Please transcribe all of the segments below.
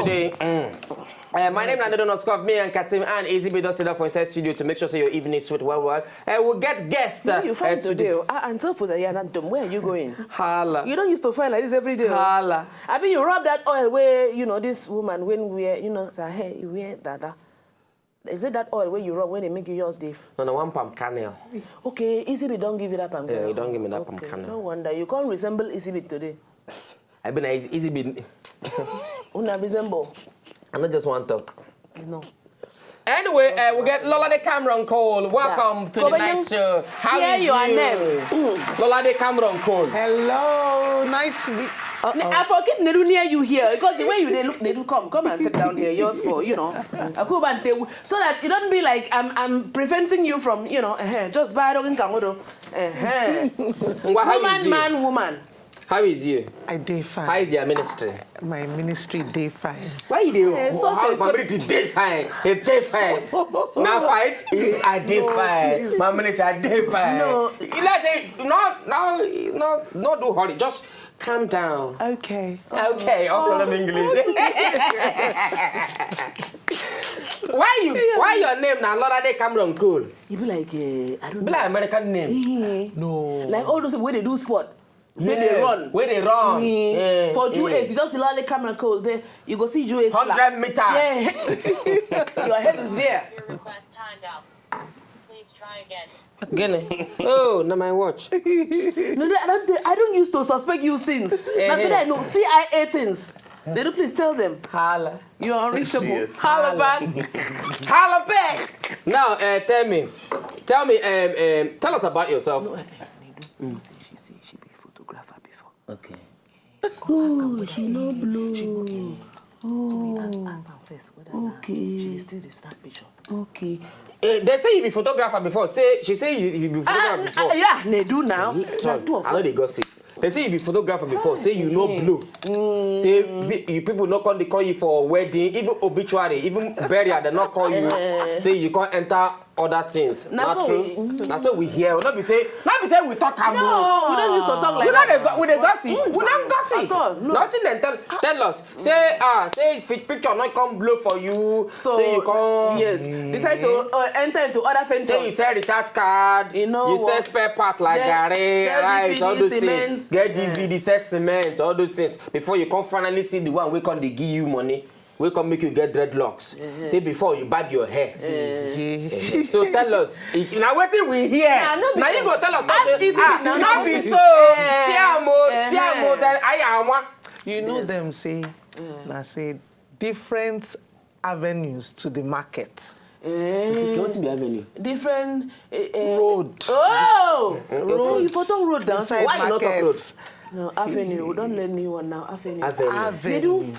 weekday. My name is Leonel and me and Katim and Easy be just sit up for inside studio to make sure your evening is sweet well. We'll get guests. You find today. Until for the year, where are you going? Hala. You don't used to find like this every day. Hala. I mean, you rub that oil where, you know, this woman, when we, you know, say, hey, you wear that. Is it that oil where you rub when they make you yours, Dave? No, one palm kernel. Okay, Easy don't give it up palm kernel. Yeah, you don't give me that palm kernel. No wonder. You can't resemble Easy today. I've been Easy bit. Una resemble. I not just want to talk. No. Anyway, we get Lolade Cameron Cole. Welcome to the night show. How is your name? Lolade Cameron Cole. Hello, nice to meet. I forget Nedu near you here because the way they look, Nedu come and sit down here. Yours for, you know, so that it don't be like I'm preventing you from, you know, just buy a dog in Kamodo. Woman. How is you? I day fine. How is your ministry? My ministry day fine. Why you do? My ministry day fine. It day fine. Now fight. I day fine. My ministry I day fine. No. Let's say not do hurry. Just calm down. Okay. Okay. Also learn English. Why your name now? Lolade Cameron Cole. You be like I don't know. Be like American name. No. Like all those where they do sport. Where they run. For Jewish, you just the Lolade Cameron Cole there. You go see Jewish. 100 meters. Yeah. Your head is there. Your request timed out. Please try again. Again. Oh, now my watch. No, I don't used to suspect you since. Now today I know CIA things. They do please tell them. Holla. You are unreachable. Yes. Holla back. Holla back. Now, tell me, tell us about yourself. She be a photographer before. Okay. Oh, she no blue. Oh. So we ask her first whether she still the snap picture. Okay. They say you be photographer before. She say you be photographer before. Yeah, they do now. I know they gossip. They say you be photographer before. Say you know blue. Say you people not come. They call you for wedding, even obituary, even burial. They not call you. Say you can't enter other things. Not true. That's what we hear. We not be say we talk. No, we don't used to talk like that. We don't gossip. We don't gossip. Nothing. Then tell us. Say picture not come blue for you. So say you come. Yes. Decide to enter into other ventures. Say you sell recharge card. You know. You sell spare part like garri, rice, all those things. Get DVD, sell cement, all those things. Before you come finally see the one we come they give you money. We can make you get dreadlocks. Say before you barb your hair. So tell us. Now what did we hear? Now you go tell us. Not be so. Siamo. That I am. You know them say. I say different avenues to the market. What be avenue? Different road. Oh, road. You put on road down. Why you not talk road? No, avenue. We don't let anyone now. Avenue. Avenue.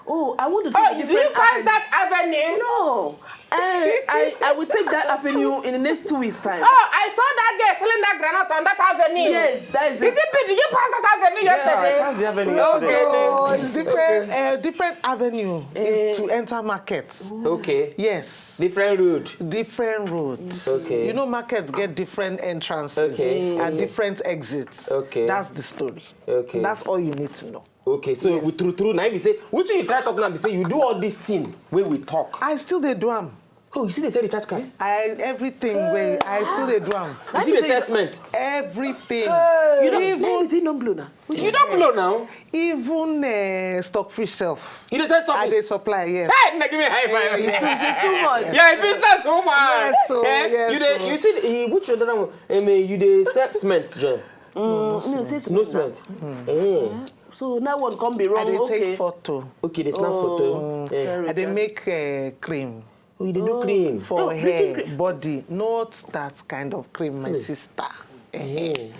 Oh, I want to. Oh, do you pass that avenue? No. I will take that avenue in the next 2 weeks' time. Oh, I saw that girl selling that granite on that avenue. Yes, that is it. Did you pass that avenue yesterday? I passed the avenue yesterday. Oh, it's different. Different avenue is to enter markets. Okay. Yes. Different road. Different road. Okay. You know, markets get different entrances and different exits. Okay. That's the story. Okay. That's all you need to know. Okay, so yes. True, now you say, what you try talking about? Say you do all this thing when we talk. I still dey do am. Oh, you see they say the charge card? Everything where I still dey do am. You see the assessment? Everything. You don't even is it non blow now? You don't blow now? Even stockfish self. You say stockfish? I dey supply, yes. Hey, give me a high five. It's too much. Yeah, business woman. Yes, so, yes, you see which other one? You dey cement, John? No cement. So now one can be wrong. I dey take photo. Okay, they snap photo. I dey make cream. Oh, you dey do cream for hair, body. Not that kind of cream, my sister. Okay.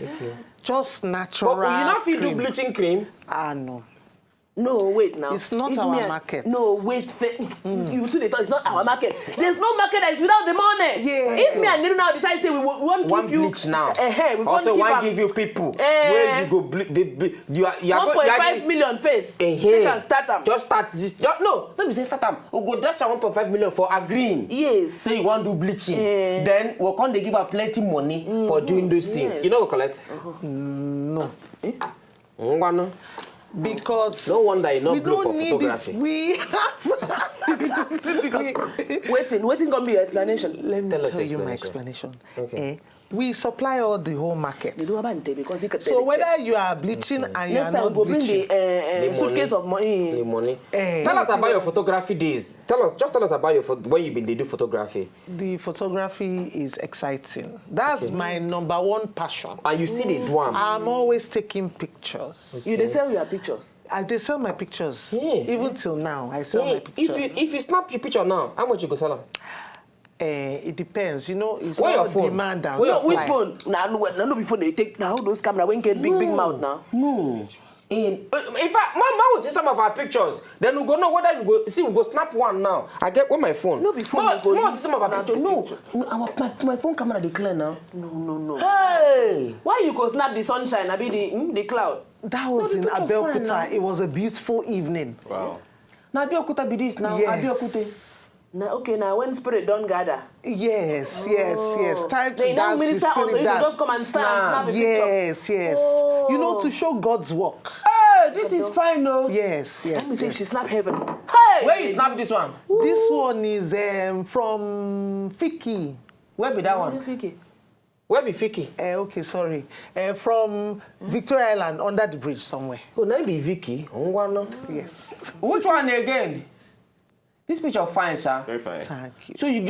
Just natural. But you not fit do bleaching cream? No. No, wait now. It's not our market. No, wait. You two it's not our market. There's no market that is without the money. Yeah. If me and Niru now decide say we want one give you bleach now. We also want give you people where you go you are 1.5 million face. You can start them. Just start this. No, let me say start them. We go dash 1.5 million for agreeing. Yes. Say you want to do bleaching. Then we'll come they give her plenty money for doing those things. You know what collect? No. No. Because no wonder you we not blow don't for need photography. it. We Waiting gonna be your explanation. Let me Tell us tell you my explanation. explanation. We supply all the whole market. They do abante because he can So whether you are bleaching and you next are time not go bring bleaching, the suitcase of money. The money. Tell us about your photography days. Tell us about your when you been they do photography. the photography is exciting. That's my #1 passion. And you see the dwarf. I'm always taking pictures. You they sell your pictures. They sell my pictures. Yeah. Even till now, I sell my pictures. If you snap your picture now, how much you go sell them? It depends, you know. It's Where all your phone? demand and Where your Which supply. phone? No be phone they take now those camera when get big mouth now. No. In fact, Mama will see some of our pictures. Then we go know whether we go see we go snap one now. I get with my phone. No be phone, Mama you go will use see some of our snap pictures. the No, picture. my phone camera they clear now. No. Hey. Why you go snap the sunshine? I be the cloud. That was the in picture fine Abeokuta. now. It was a beautiful evening. Wow. Now Abeokuta be this now. Yes. Abeokuta. Now when spirit don't gather. Yes. Time They to now dance, the minister unto spirit you dance. just come and stand and snap a picture. Yes. You know, to show God's work. Hey, this is fine though. Yes. Let me see if she snap heaven. Hey! Where you snap this one? This one is from Fiki. Where be that one? Where be Vicky? Okay, sorry. From Victoria Island, under the bridge somewhere. Oh, now be Vicky. Yes. Which one again? This picture fine, sir. Very fine. Thank you. So you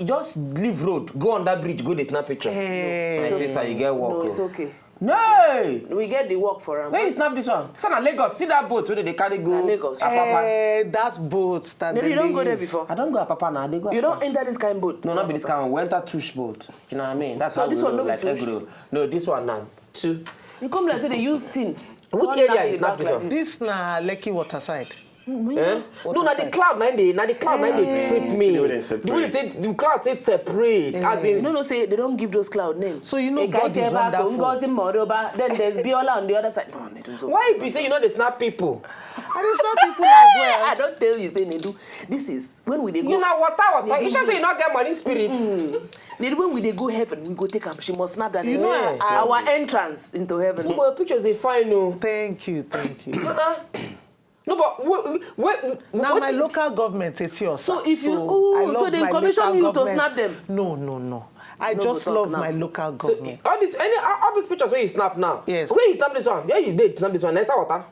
just leave road, go on that bridge, go the snap picture. My sister, you get work. No, it's okay. No! We get the work for him. Where you snap this one? It's not Lagos. See that boat where they carry go? Lagos. Apapa. That boat that No, they you don't go there use. before. I don't go Apapa now. They go. You Apapa. don't enter this kind of boat. No, not be this kind. We enter Tush boat. You know what I mean? That's So how this we one roll, no be like Tush? egg roll. No, this one now. Two. You come like say they use tin. Which One area snap is the snap back this like one? This na Lekki waterside. Eh? No, now the cloud, now the cloud, now they trip me. The way they separate. The cloud they separate. As in, You know, say they don't give those cloud names. So you know God is wonderful. Then there's Biola on the other side. No, they don't so. why be say you know they snap people? And it's not people as well. I don't tell you, say they do. This is when we they go. You know water. You should say you not get marine spirit. When we they go heaven, we go take them. She must snap that. You know, Yes. our entrance into heaven. No, but pictures they fine, no. Thank you. No, but Now what my local government, it's yours. So sir. if you, I so love they my commission local you to government. snap them. No. I No, just go talk love now. my local government. all these pictures where you snap now. Yes. Where you snap this one? Where you did snap this one? Nice water.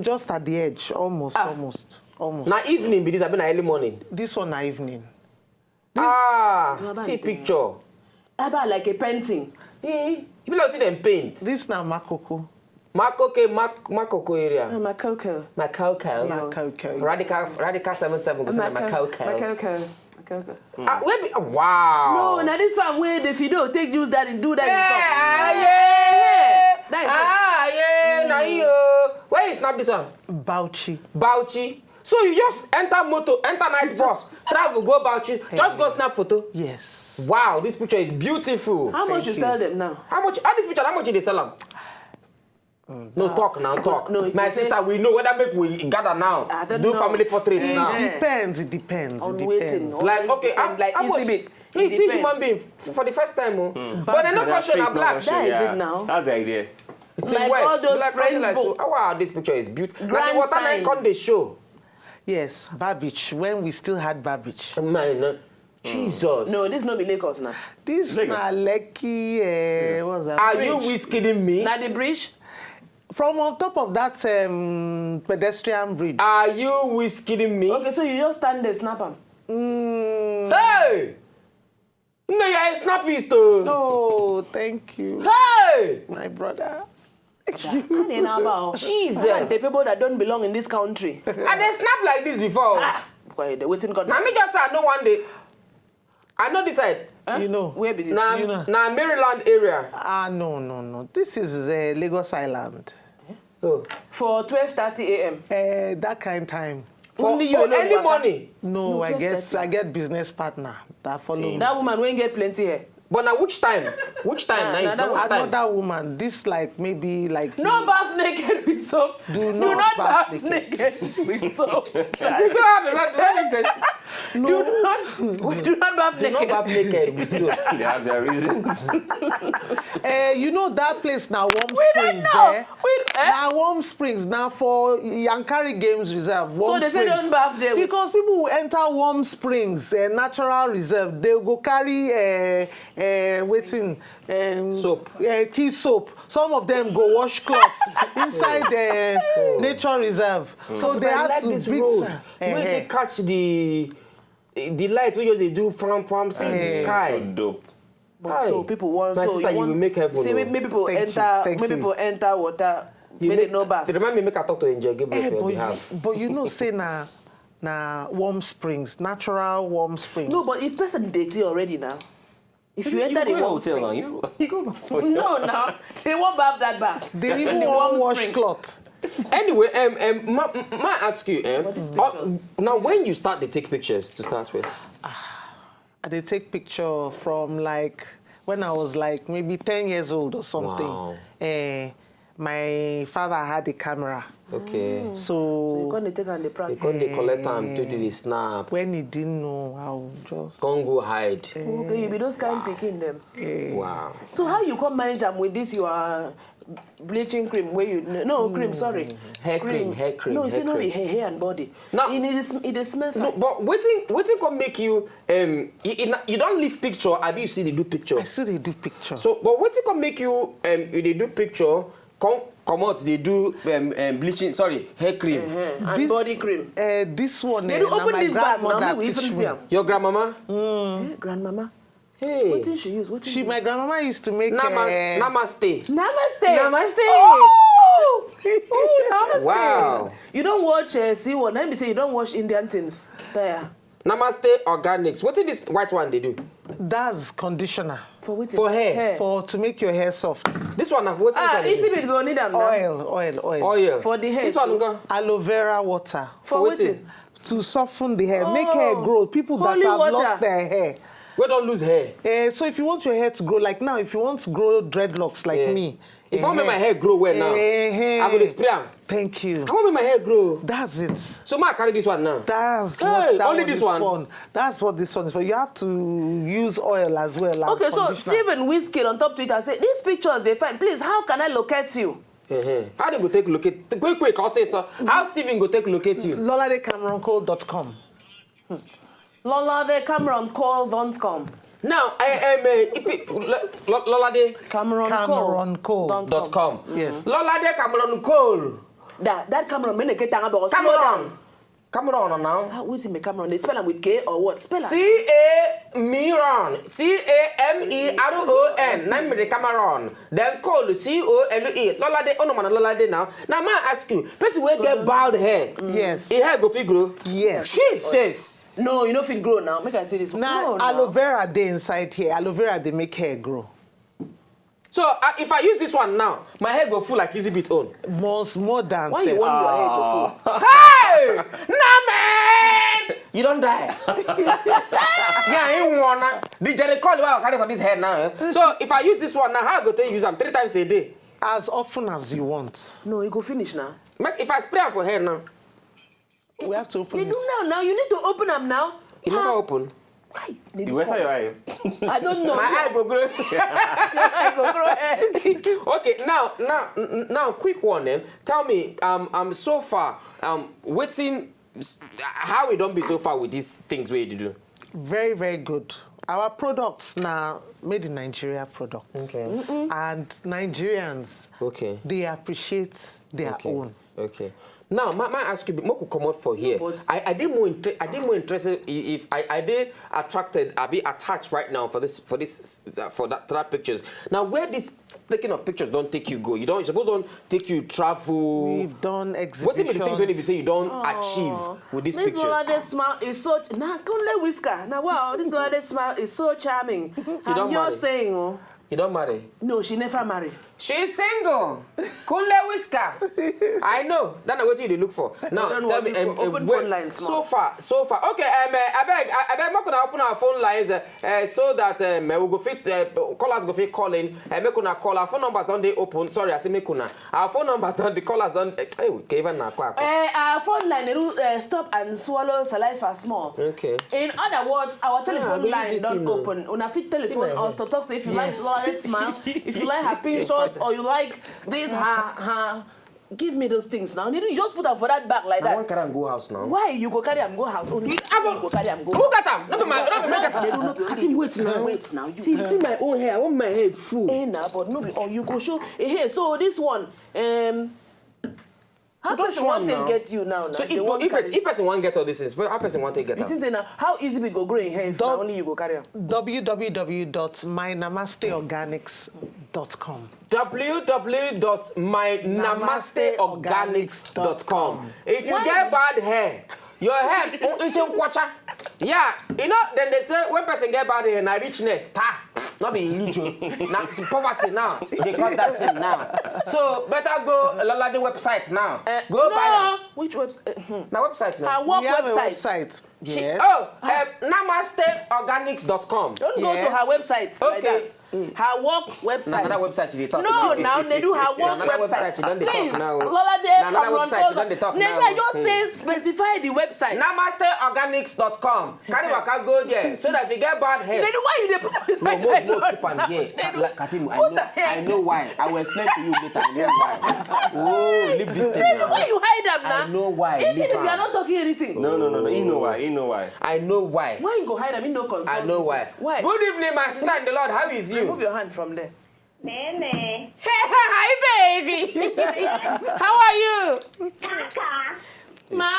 Just at the edge, almost. Now evening be this. I been early morning. This one na evening. See picture. About like a painting. You be like them paint. This na Makoko. Makoko area. My cocoa. Makoko. Radical 77 go send my Makoko. Where be? Wow. No, now this farm where the Fido take use that and do that. Now you. Where you snap this one? Bauchi. So you just enter motor, enter night bus, travel, go Bauchi, just go snap photo. Yes. Wow, this picture is beautiful. How much you sell them now? How much? This picture, how much did they sell them? No, talk now, talk. No, my sister, we know whether make we gather now, do family portraits now. It depends. On It waiting. depends. Like, okay, like how much? exhibit. You see human being for the first time, but they're not going to show them black. That is it now. That's the idea. It's Like in white. all those Black French like, book. wow, this picture is beautiful. Like Grand the water sign. line come they show. Yes, Babbage, when we still had Babbage. Man, Jesus. No, this no be Lagos now. This Lagos. na Lekki, what's that? Are you kidding me? Now the bridge. From on top of that pedestrian bridge. Are you kidding me? Okay, so you just stand there, snap them. Hey! No, you're a snappist too. Oh, thank you, Hey! my brother. Jesus. The people that don't belong in this country. And they snap like this before. They're waiting. Now me just say I know one day. I know this side. You know. Where be this? Now, You know. now Maryland area. No. This is Lagos Island. Oh. For 12:30 a.m. That kind of time. For Only you alone early waka. morning. No, No, I just get business partner that follow me. That woman won't get plenty here. But now which time? Which time? Nice. Now which time? Another woman. This like maybe like. No bath naked with soap. Do not bath naked with soap. That makes sense. No. We do not bath Do naked. not bath naked with soap. They have their reasons. You know that place now, Warm We don't Springs. know. Now Warm Springs. Now for Yankari Games Reserve. Warm So they say Springs. don't bath there. Because people will enter Warm Springs, natural reserve. They will go carry Soap. key soap. Some of them go wash cloths inside the nature reserve. So they have like to this beat. road. When they catch the light, when they do from see the sky. So dope. But so people want. My so sister, you will make heaven. See, maybe people Thank you. people enter water. You Maybe no bath. Remind me, make I talk to Angel Gabriel for your behalf. But you know, say na Warm Springs, natural Warm Springs. No, but if person dirty already now. If you enter the go warm hotel spring. now. You go back for No, they won't bath that bath. They even The want warm wash spring. cloth. Anyway, ma ask you, now when you start to take pictures to start with? They take picture from like when I was like maybe 10 years old or something. Wow. My father had a camera. Okay. So you So can't take and the They practice. come, they collect them to the snap. when he didn't know, I would just. Can't go hide. Okay, you be those kind picking them. Wow. So how you come manage them with this your bleaching cream where you cream, sorry. Hair cream. No, it's hair not cream. hair and body. Now- it smells No, like. but waiting can make you you don't leave picture. I be you see they do picture. I see they do picture. So, but waiting can make you they do picture. Come out they do bleaching. Sorry, hair cream. And body cream. This one, They do na open my this bag now, grandmother maybe even teach see me. them. Your grandmama. Grandmama. Hey. What did she use? What did My grandmama used to make. Namaste. Namaste. Namaste. Oh! Namaste. Wow. You don't watch C1. Let me say you don't watch Indian things. There. Namaste Organics. What is this white one they do? That's conditioner For what? For hair. to make your hair soft. This one, what is one? Easy bit go need them now. Oil. Oil. For the hair This one, too. go. Aloe vera water. For waiting. waiting. To soften the hair, make hair grow. People that Holy have water. lost their hair. We don't lose hair. So if you want your hair to grow, like now, if you want to grow dreadlocks like me. If I want make my hair grow well now, I will spray them. Thank you. I want make my hair grow. That's it. So I carry this one now. That's Hey, what that only one this is one? for. That's what this one is for. You have to use oil as well. and Okay, so conditioner. Stephen Whiskey on top Twitter say these pictures they find. Please, how can I locate you? How they go take locate? Quick, I'll say so. How Steven go take locate you? LoladeCameronCole.com. LoladeCameronCole.com. Now, I am Lolade CameronCole.com. Yes. Lolade Cameron Cole. That Cameron, me get about Cameron. Cameron now. Who's in the Cameron? They spell them with K or what? Spell them. Cameron. Cameron. Name me the Cameron. Then Cole. Cole. Lolade. Oh no man, Lolade now. Now may I ask you, person will get bald hair. Yes. His hair go figure. Yes. Jesus. No, you know if it grow now. Make I see this. Now, No, aloe vera they inside here. Aloe vera they make hair grow. So if I use this one now, my hair go full like Easy Bit own. More than. Why you want your hair to full? Hey! Nah, man! You don't die. Yeah, I ain't wanna. The Jerry call you out carry for this hair now. So if I use this one now, how I go to use them 3 times a day? As often as you want. No, you go finish now. If I spray them for hair now, We have to open You it. do now. You need to open them now. it never open. Why? You went your eye. I don't know. My eye go grow. I go grow hair. Okay, now, quick one then. Tell me, so far, waiting, how we don't be so far with these things where you do? Very, very good. Our products now made in Nigeria products. Okay. And Nigerians, Okay. they appreciate their own. Okay. Now, may I ask you, what could come out for here? But- I did more interested if I did attracted, I be attached right now for that pictures. Now, where this taking of pictures don't take you go? You're supposed don't take you travel. We've done exhibitions. What are the things when you say you don't achieve with these pictures? This Lolade smile is so. Now, come let whisker. Now, wow, this Lolade smile is so charming. don't And you're marry. saying, oh. You don't marry? No, she never married. She's single. Kunle whisker. I know. That's what you look for. Now, tell me, open phone lines, so far. Okay, I beg, I'm not going to open our phone lines so that we go fit, callers go fit calling. Make una call. Our phone numbers don't they open. Sorry, I say make una. Our phone numbers don't, the callers don't, even now. Our phone line, they do stop and swallow saliva small. Okay. In other words, our telephone line don't open. Una fit telephone us to talk to if you like Lolade smile, if you like her pink short, or you like this, her. Give me those things now. You just put them for that back like that. I want to carry and go house now. Why you go carry and go house? Only go carry and go. Who got them? Not my. Wait now. See my own hair. I want my hair full. Nah, but no be. Or you go show. Hey, so this one. How person want to get you now? So if person want to get all this is, how person want to get them? It is now. How easy we go grow in hair if only you go carry them? www.mynamasteorganics.com. www.mynamasteorganics.com. If you get bad hair, your hair is in kwacha. Yeah, you know, then they say when person get bad hair, na richness, not be religion, now poverty now. They cut that thing now. So better go Lolade website now. Go buy them. Which website? Now website now. Our work website. Yes. namasteorganics.com. Don't go to her website like that. Her work website. Another website you talk. No, now they do her work website. You don't talk now. Lolade, another website you don't talk now. Never just say specify the website. namasteorganics.com. Carry waka go there so that if you get bad hair. Then why you dey put them inside? No, keep on here. Like Katimu, I know why. I will explain to you later. I know why. Oh, leave this thing now. Why you hide them now? I know why. Even if you are not talking anything. No. You know why. I know why. Why you go hide them? You no concern. I know why. Why? Good evening, my sister in the Lord. How is you? Remove your hand from there. Nene. Hi, baby. How are you? Ma?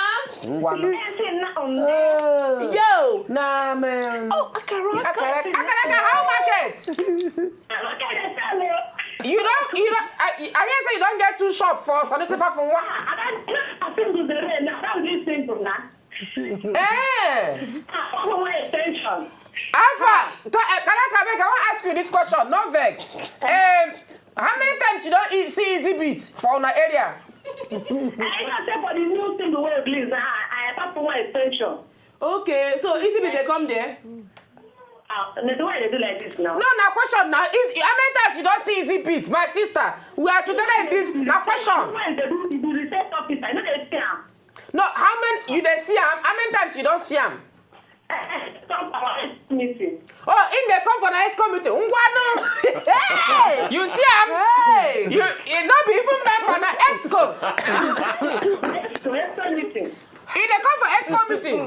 Yo. Nah, man. Oh, Akaraka. How market? You don't. I hear say you don't get too short for Sunday from what? Alpha, Karaka, I want to ask you this question. No vex. How many times you don't see easy beats for our area? Okay, so easy be they come there. The way they do like this now. No, question now is how many times you don't see easy beats, my sister? We are together in this. Now question. When they do the research office, I know they see them. No, how many you they see him? How many times you don't see him? Meeting. Oh, in the come for the next committee. Hey! You see him? Hey! You not be even member na exco. Meeting. In the come for exco meeting.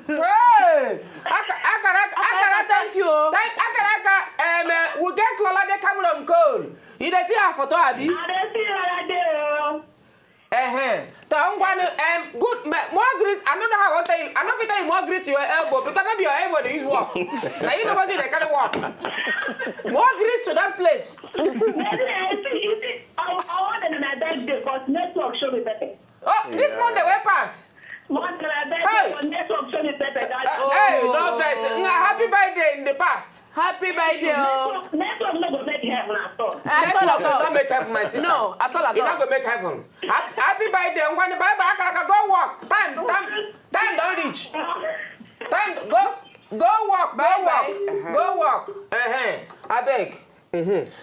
Hey! Akaraka, thank you. Akaraka, we get Lolade coming on call. You dey see her photo, Abi? I don't see Lolade. Good, more grease. I don't know how I want to tell you. I'm not going to tell you more grease to your elbow because of your elbow, they use walk. Now you know what they can't walk. More grease to that place. I want them in a bed because network show me better. Oh, this Monday, where pass? Hey, network show me better. Hey, no vex. Happy birthday in the past. Happy birthday. Network not going to make heaven at all. Network will not make heaven, my sister. No, at all. You're not going to make heaven. Happy birthday. I'm going to bye-bye. Go walk. Time don't reach. Time, go walk. Go walk. I beg.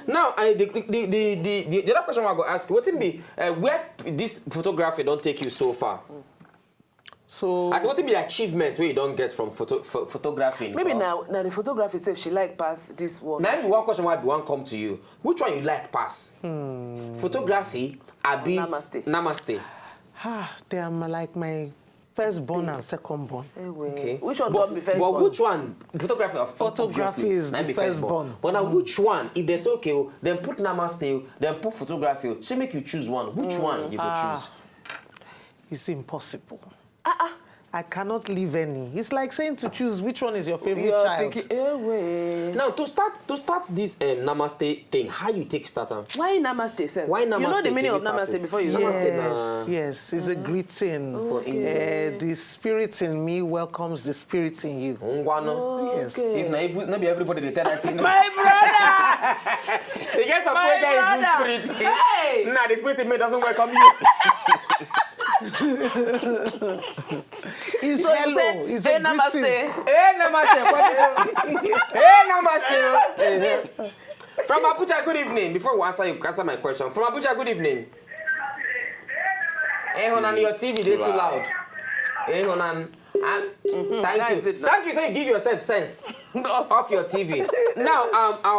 Now, the other question I go ask you, what be where this photography don't take you so far? So, as what be the achievement where you don't get from photography? Maybe now the photography says she like pass this one. Now, one question why one come to you. Which one you like pass? Photography, Abi, Namaste. They are like my firstborn and secondborn. Okay. Which one don't be firstborn? But which one? Photography is the firstborn. But now which one? If there's okay, then put Namaste, then put photography. She make you choose one. Which one you go choose? It's impossible. I cannot leave any. It's like saying to choose which one is your favorite child. Thinking, now, to start this Namaste thing, how you take start? Why Namaste, sir? Why Namaste? You know the meaning of Namaste before you Namaste? Yes, it's a greeting. The spirit in me welcomes the spirit in you. Yes. If not everybody return that thing. My brother! You get some way there is spirit. Hey! Nah, the spirit in me doesn't welcome you. It's So hello. It's hey, a Namaste. greeting. Hey, Namaste. Hey, Namaste. From Abuja, good evening. Before we answer my question. From Abuja, good evening. Hey, Honan, your TV, they're too loud. Hey, Honan. Thank you. Thank you, so you give yourself sense off your TV. Now,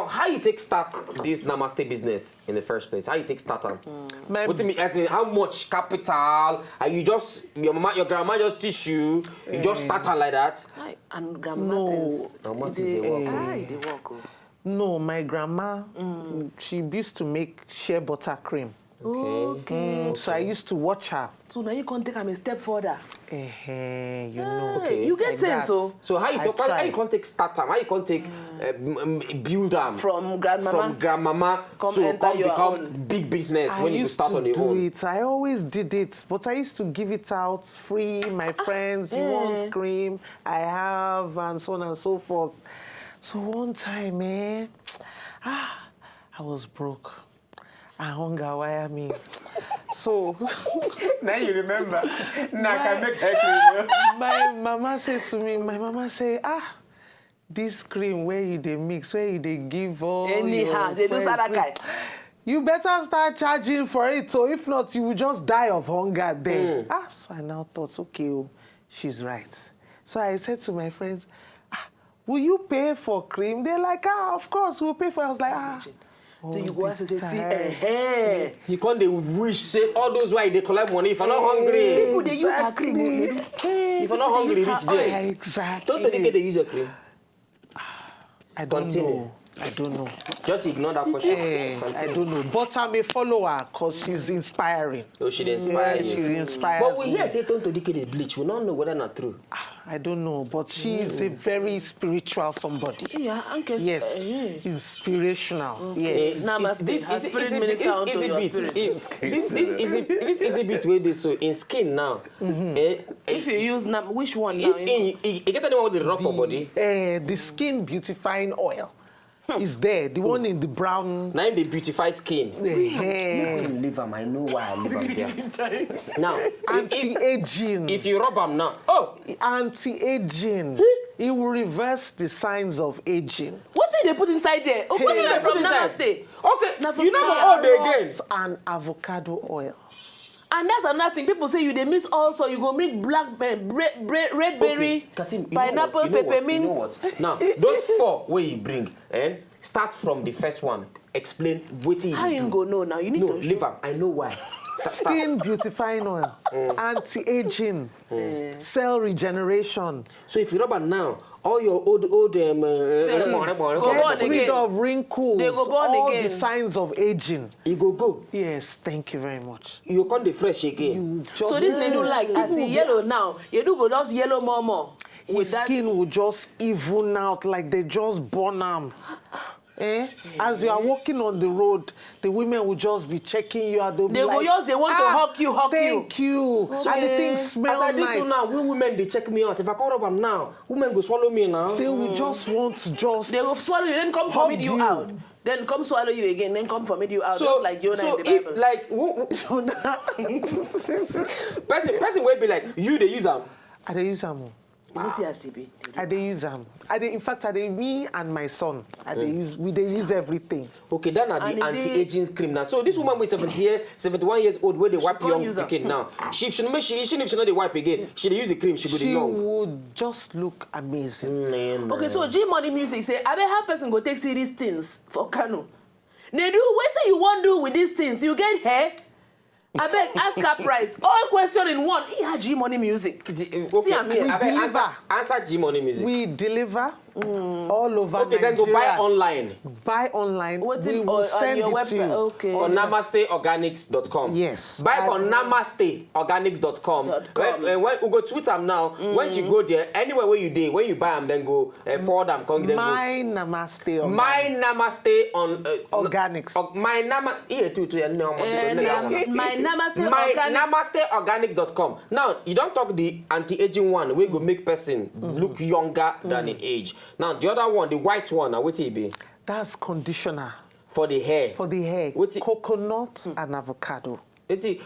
how you take start this Namaste business in the first place? How you take start on? What do you mean? As in, how much capital? Are you just your grandma just teach you? You just start on like that? And grandma they work. No, my grandma, she used to make shea butter cream. Okay. So I used to watch her. So now you can take them a step further. You know. Okay. You get sense, so how you can't take start them? How you can't take build them from grandmama to become big business when you start on your own? I always did it, but I used to give it out free. My friends, you want cream? I have, and so on and so forth. So one time, I was broke. And hunger wire me. So now you remember. Now I can make hair cream. My mama said to me, this cream where you they mix, where you they give all anyhow, they do sadakai. You better start charging for it, so if not, you will just die of hunger then. So I now thought, okay, she's right. So I said to my friends, will you pay for cream? They're like, of course, we'll pay for it. I was like, So you go ask and say, you can't wish, say all those why they collect money if you're not hungry. People they use her cream. If you're not hungry, reach there. Exactly. Don't they use your cream? I don't know. I don't know. Just ignore that question. I don't know. But I'm a follower because she's inspiring. Oh, she inspires you. She's inspired. But we hear say Tonto Dike dey bleach. We don't know whether not true. I don't know, but she's a very spiritual somebody. Yeah, Uncle. Yes, inspirational. Yes. Namaste. This is a bit where they so in skin now. If you use which one now? If you get anyone with the rough for body. The skin beautifying oil. Is there the one in the brown? Now they beautify skin. Leave them. I know why I leave them there. Now, anti-aging. If you rub them now, anti-aging. It will reverse the signs of aging. What did they put inside there? Oh, what did they put inside? Okay, you know all day again. And avocado oil. And that's another thing. People say you they miss also. You go make black red berry, pineapple, peppermint. You know what? Now, those four where you bring, start from the first one. Explain what you do. How you go know now? You need to leave them. I know why. Skin beautifying oil, anti-aging, cell regeneration. So if you rub it now, all your old get rid of wrinkles, all the signs of aging. You go. Yes, thank you very much. You can't be fresh again. So this they do like I see yellow now. You do go just yellow more. His skin will just even out like they just burn them. As you are walking on the road, the women will just be checking you out. They want to hug you. Thank you. Okay. And the things smell nice. So now, we women, they check me out. If I call up them now, women go swallow me now. They will just want to They will swallow you, then come vomit you out. Then come swallow you again, then come vomit you out. So, just like Jonah in the Bible. person will be like, you, they use them. They use them. They use them. In fact, me and my son, they use everything. Okay, then are the anti-aging cream now. So this woman with 71 years old, where they wipe young again now. If she not the wipe again, she use the cream, she would just look amazing. Okay, so G Money Music say, I bet how person go take serious things for Kano. They do, what do you want to do with these things? You get hair? I beg, ask her price. All question in one. He had G Money Music. Okay, answer G Money Music. We deliver all all over Okay, Nigeria. then go buy online. Buy online. What's we it will on send your it website? to you. Okay. For namasteorganics.com. Yes. Buy for namasteorganics.com. When we go tweet them now, when you go there, anywhere where you did, when you buy them, then go forward them. My Namaste Organics. My Namaste on Organics. My namasteorganics.com. Now you don't talk the anti-aging one where go make person look younger than in age. Now the other one, the white one, what it be? That's conditioner. For the hair. For the hair. What's it? Coconut and avocado.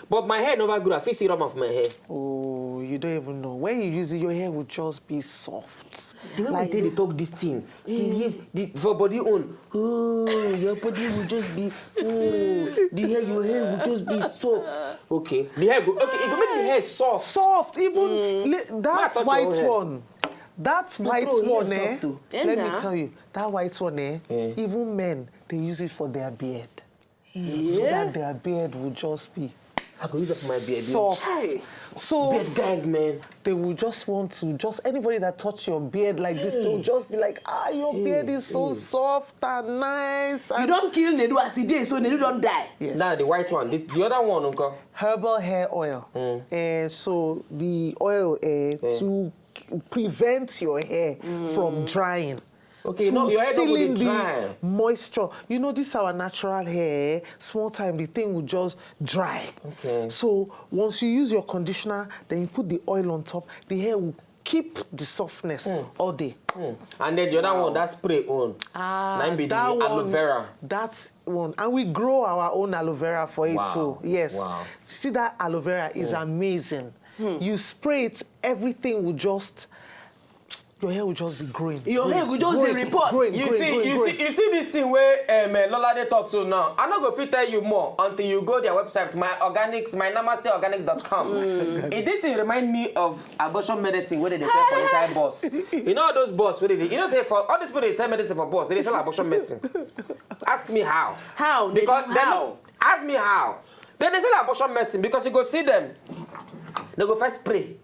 But my hair never good. I feel serum of my hair. Oh, you don't even know. When you use it, your hair will just be soft. The way like they talk this thing, for body own. Oh, your body will just be. Oh, your hair will just be soft. Okay, the hair go. Okay, it will make the hair soft. Soft, even that white one. That white one, Let me tell you, that white one, even men, they use it for their beard. So that their beard will just be I could use it for my beard. soft. So beard gang, man. They will just want to, anybody that touch your beard like this, they'll just be like, your beard is so soft and nice. And you don't kill Nedu as he did, so Nedu don't die. Yes. Nah, the white one. The other one, Uncle. Herbal hair oil. And so the oil to prevent your hair from drying. Okay, no, your hair don't go dry. Moisture. You know, this is our natural hair. Small time, the thing will just dry. Okay. So once you use your conditioner, then you put the oil on top, the hair will keep the softness all day. And then the other one, that spray on. That be the aloe vera. That's one. And we grow our own aloe vera for it too. Yes. Wow. See, that aloe vera is amazing. You spray it, everything will just... Your hair will just be growing. Your hair will just be report. You see this thing where Lolade talks so now. I'm not going to tell you more until you go their website, mynamastheorganics.com. This thing remind me of abortion medicine where they sell for inside bus. You know those bus where they say for all these people they sell medicine for bus, they sell abortion medicine. Ask me how. How? Because ask me how. Then they sell abortion medicine because you go see them. They go first pray.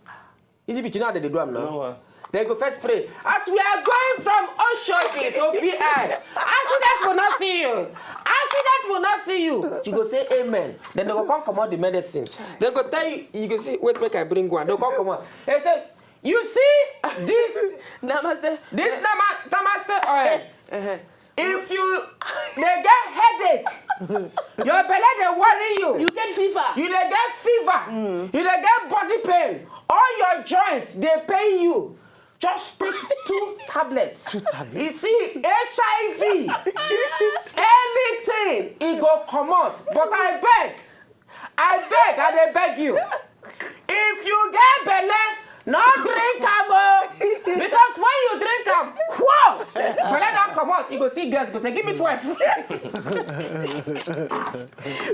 Is it you know how they do them now? No. They go first pray. As we are going from Oshodi to VI, accident will not see you. Accident will not see you. You go say amen. Then they go come out the medicine. They go tell you, you go see, wait, make I bring one. They go come out. They say, you see this Namaste. This Namaste oil. If you they get headache, your belly they worry you. You get fever. You they get fever. You they get body pain. All your joints they pain you. Just take 2 tablets. You see, HIV, anything, it go come out. But I beg, and they beg you. If you get belly, not drink them, because when you drink them, whoa, belly don't come out. You go see girls, go say, give me 12.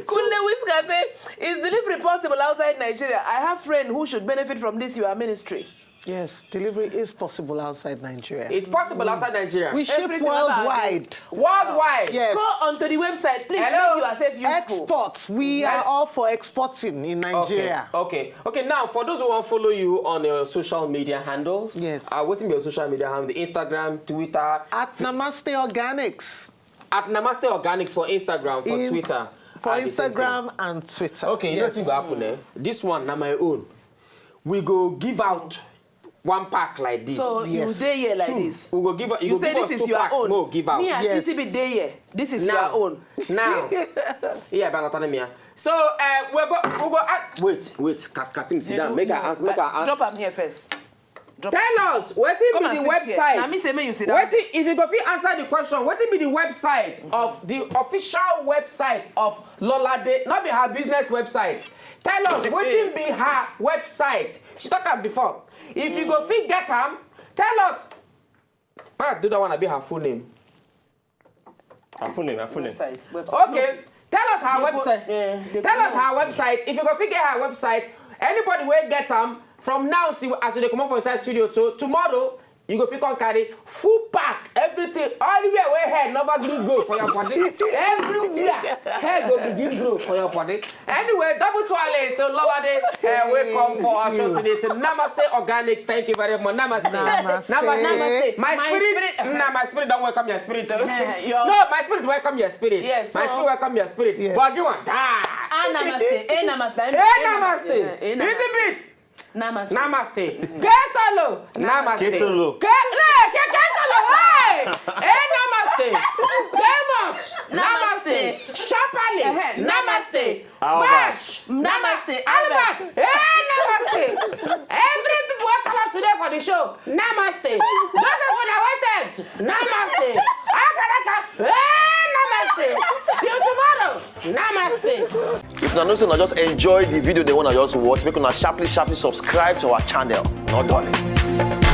Kunle Whisker say, is delivery possible outside Nigeria? I have friends who should benefit from this, your ministry. Yes, delivery is possible outside Nigeria. It's possible outside Nigeria. We ship worldwide. Worldwide. Yes. Go onto the website, please. Hello? Make yourself useful. Exports. We are all for exporting in Nigeria. Okay. Now, for those who want to follow you on your social media handles, yes. What's your social media handle? The Instagram, Twitter. At Namaste Organics. At Namaste Organics for Instagram, for Twitter. For Instagram and Twitter. Okay, you know what's going to happen, This one, na my own. We go give out 1 pack like this. So you day here like this. We go give out. You say give this us is 2 your packs own. more give out. Me and TCB day here. This is your own. Now. Yeah, but not me. So we go. Wait. Katim, sit down. Make her answer. Drop them here first. Tell us what will be the website. Now me say me you sit down. If you go answer the question, what will be the website of the official website of Lolade? Not be her business website. Tell us what will be her website. She talked about before. If you go get them, tell us. Do that one be her full name. Her full name. Website. Okay. Tell us her website. Tell us her website. If you go get her website, anybody will get them. From now till as they come up for inside studio, so tomorrow you go fit come carry full pack everything, everywhere where hair never begin grow for your body. Everywhere hair will begin grow for your body. Anyway, double toilet to Lolade. We come for our show today to Namaste Organics. Thank you very much. Namaste. Namaste. Namaste. My spirit don't welcome your spirit. No, my spirit welcome your spirit. Yes, my spirit welcome your spirit. Yes. But you want Namaste. Namaste. Namaste. Easy bit. Namaste. Namaste. Kesalo. Namaste. Kesalo. Kesalo. Hey. Namaste. Demos. Namaste. Shapali. Namaste. Bash. Namaste. Albert. Namaste. Every people who come up today for the show. Namaste. Those are for the waiters. Namaste. Akalaka. Namaste. Till tomorrow. Namaste. If you know, just enjoy the video they want to just watch, make una sharply subscribe to our channel. No darling.